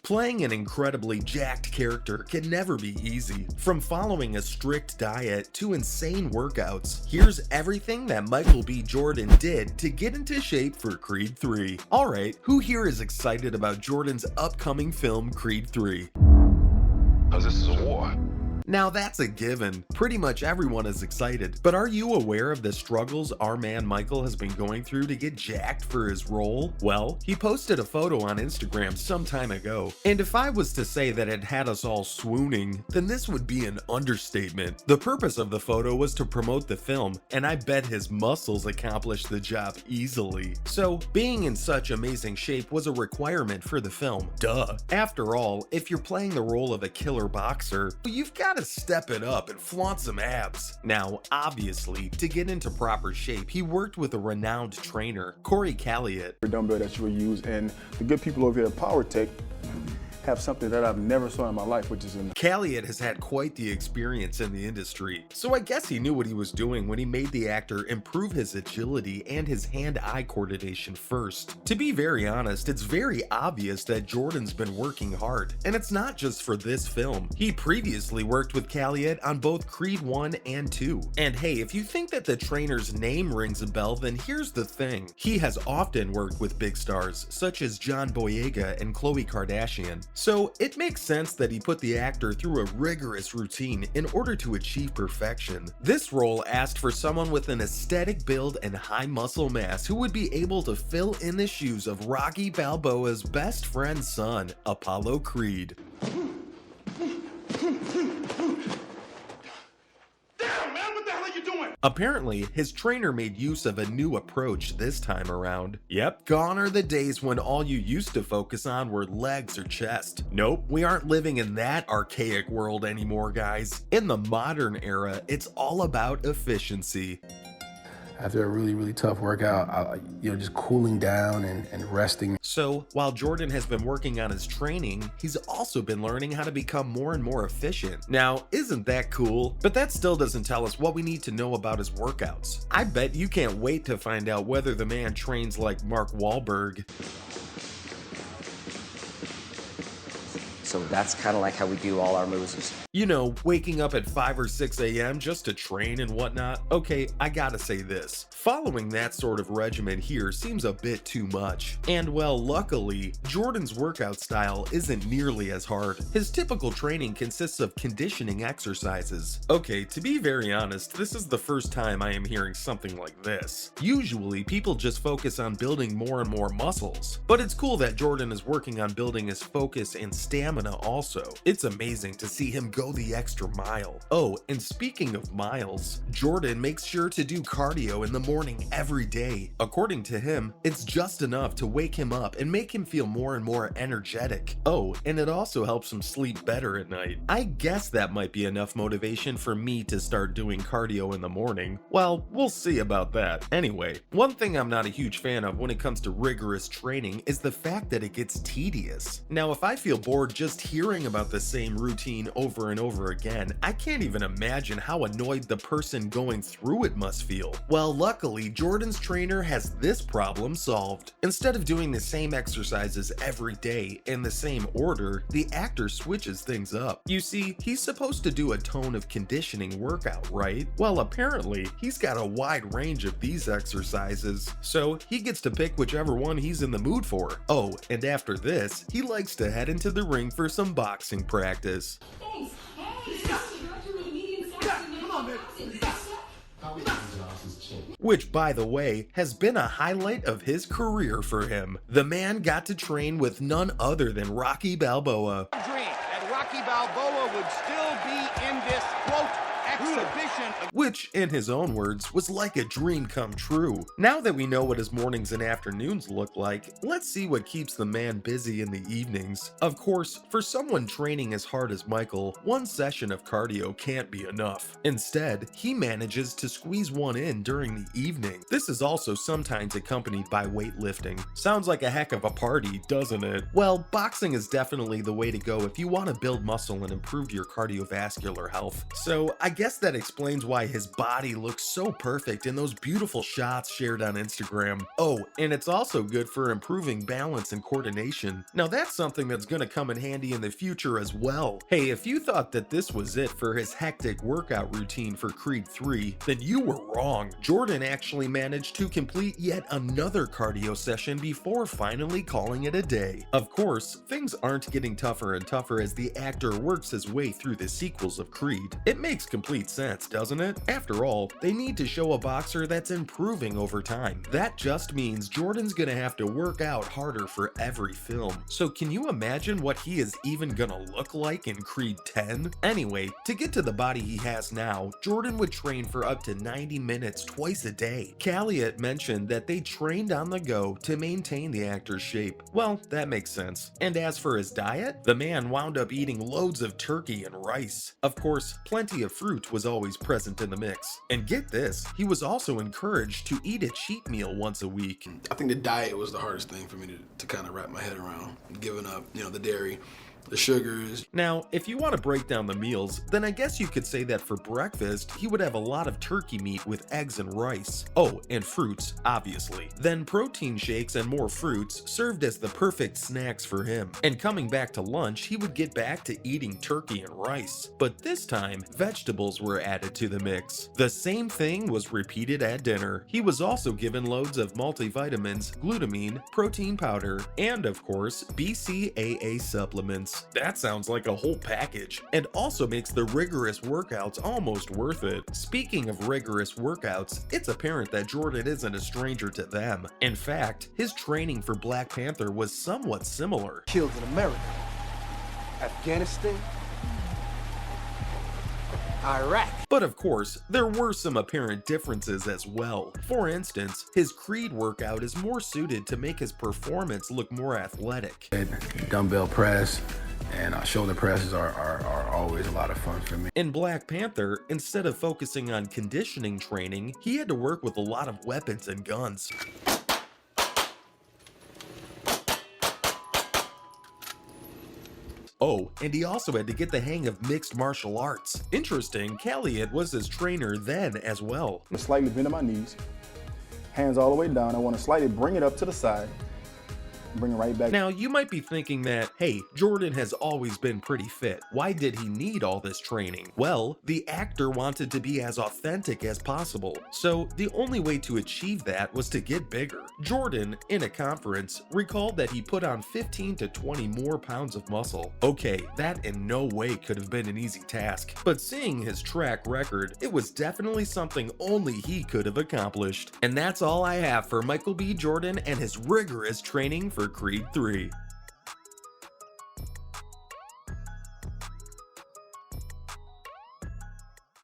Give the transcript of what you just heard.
Playing an incredibly jacked character can never be easy. From following a strict diet to insane workouts, here's everything that Michael B. Jordan did to get into shape for Creed 3. Alright, who here is excited about Jordan's upcoming film Creed 3? Because this is a war. Now that's a given. Pretty much everyone is excited. But are you aware of the struggles our man Michael has been going through to get jacked for his role? Well, he posted a photo on Instagram some time ago. And if I was to say that it had us all swooning, then this would be an understatement. The purpose of the photo was to promote the film, and I bet his muscles accomplished the job easily. So, being in such amazing shape was a requirement for the film. Duh. After all, if you're playing the role of a killer boxer, you've got to step it up and flaunt some abs. Now, obviously, to get into proper shape, he worked with a renowned trainer, Corey Calliot. The dumbbell that you will use, and the good people over here at PowerTech have something that I've never saw in my life, which is Calliot has had quite the experience in the industry, so I guess he knew what he was doing when he made the actor improve his agility and his hand-eye coordination first. To be very honest, it's very obvious that Jordan's been working hard, and it's not just for this film. He previously worked with Calliot on both Creed 1 and 2. And hey, if you think that the trainer's name rings a bell, then here's the thing. He has often worked with big stars, such as John Boyega and Khloe Kardashian. So it makes sense that he put the actor through a rigorous routine in order to achieve perfection. This role asked for someone with an aesthetic build and high muscle mass who would be able to fill in the shoes of Rocky Balboa's best friend's son, Apollo Creed. Apparently, his trainer made use of a new approach this time around. Yep, gone are the days when all you used to focus on were legs or chest. Nope, we aren't living in that archaic world anymore, guys. In the modern era, it's all about efficiency. After a really tough workout, just cooling down and resting. So, while Jordan has been working on his training, he's also been learning how to become more and more efficient. Now, isn't that cool? But that still doesn't tell us what we need to know about his workouts. I bet you can't wait to find out whether the man trains like Mark Wahlberg. So that's kind of like how we do all our moves. You know, waking up at 5 or 6 a.m. just to train and whatnot. Okay, I gotta say this. Following that sort of regimen here seems a bit too much. And well, luckily, Jordan's workout style isn't nearly as hard. His typical training consists of conditioning exercises. Okay, to be very honest, this is the first time I am hearing something like this. Usually, people just focus on building more and more muscles. But it's cool that Jordan is working on building his focus and stamina also. It's amazing to see him go the extra mile. Oh, and speaking of miles, Jordan makes sure to do cardio in the morning every day. According to him, it's just enough to wake him up and make him feel more and more energetic. Oh, and it also helps him sleep better at night. I guess that might be enough motivation for me to start doing cardio in the morning. Well, we'll see about that. Anyway, one thing I'm not a huge fan of when it comes to rigorous training is the fact that it gets tedious. Now, if I feel bored just hearing about the same routine over and over again, I can't even imagine how annoyed the person going through it must feel. Well, luckily, Jordan's trainer has this problem solved. Instead of doing the same exercises every day in the same order, the actor switches things up. You see, he's supposed to do a tone of conditioning workout, right? Well, apparently, he's got a wide range of these exercises, so he gets to pick whichever one he's in the mood for. Oh, and after this, he likes to head into the ring for some boxing practice. Which, by the way, has been a highlight of his career for him. The man got to train with none other than Rocky Balboa. And Rocky Balboa would still be in this, quote, exhibition. Which, in his own words, was like a dream come true. Now that we know what his mornings and afternoons look like, let's see what keeps the man busy in the evenings. Of course, for someone training as hard as Michael, one session of cardio can't be enough. Instead, he manages to squeeze one in during the evening. This is also sometimes accompanied by weightlifting. Sounds like a heck of a party, doesn't it? Well, boxing is definitely the way to go if you want to build muscle and improve your cardiovascular health. So I guess guess that explains why his body looks so perfect in those beautiful shots shared on Instagram. Oh, and it's also good for improving balance and coordination. Now that's something that's gonna come in handy in the future as well. Hey, if you thought that this was it for his hectic workout routine for Creed 3, then you were wrong. Jordan actually managed to complete yet another cardio session before finally calling it a day. Of course, things aren't getting tougher and tougher as the actor works his way through the sequels of Creed. It makes complete sense, doesn't it? After all, they need to show a boxer that's improving over time. That just means Jordan's gonna have to work out harder for every film. So can you imagine what he is even gonna look like in Creed 10? Anyway, to get to the body he has now, Jordan would train for up to 90 minutes twice a day. Calliot mentioned that they trained on the go to maintain the actor's shape. Well, that makes sense. And as for his diet, the man wound up eating loads of turkey and rice. Of course, plenty of fruit was always present in the mix. And get this, he was also encouraged to eat a cheat meal once a week. I think the diet was the hardest thing for me to kind of wrap my head around. Giving up, the dairy, the sugars. Now, if you want to break down the meals, then I guess you could say that for breakfast, he would have a lot of turkey meat with eggs and rice. Oh, and fruits, obviously. Then protein shakes and more fruits served as the perfect snacks for him. And coming back to lunch, he would get back to eating turkey and rice. But this time, vegetables were added to the mix. The same thing was repeated at dinner. He was also given loads of multivitamins, glutamine, protein powder, and of course, BCAA supplements. That sounds like a whole package, and also makes the rigorous workouts almost worth it. Speaking of rigorous workouts, it's apparent that Jordan isn't a stranger to them. In fact, his training for Black Panther was somewhat similar. Killed in America, Afghanistan, Iraq. But of course, there were some apparent differences as well. For instance, his Creed workout is more suited to make his performance look more athletic. Dumbbell press and shoulder presses are always a lot of fun for me. In Black Panther, instead of focusing on conditioning training, he had to work with a lot of weapons and guns. Oh, and he also had to get the hang of mixed martial arts. Interesting, Calliot was his trainer then as well. I'm slightly bending my knees, hands all the way down. I want to slightly bring it up to the side, bring it right back. Now, you might be thinking that, hey, Jordan has always been pretty fit. Why did he need all this training? Well, the actor wanted to be as authentic as possible. So the only way to achieve that was to get bigger. Jordan, in a conference, recalled that he put on 15 to 20 more pounds of muscle. Okay, that in no way could have been an easy task, but seeing his track record, it was definitely something only he could have accomplished. And that's all I have for Michael B. Jordan and his rigorous training for Creed 3.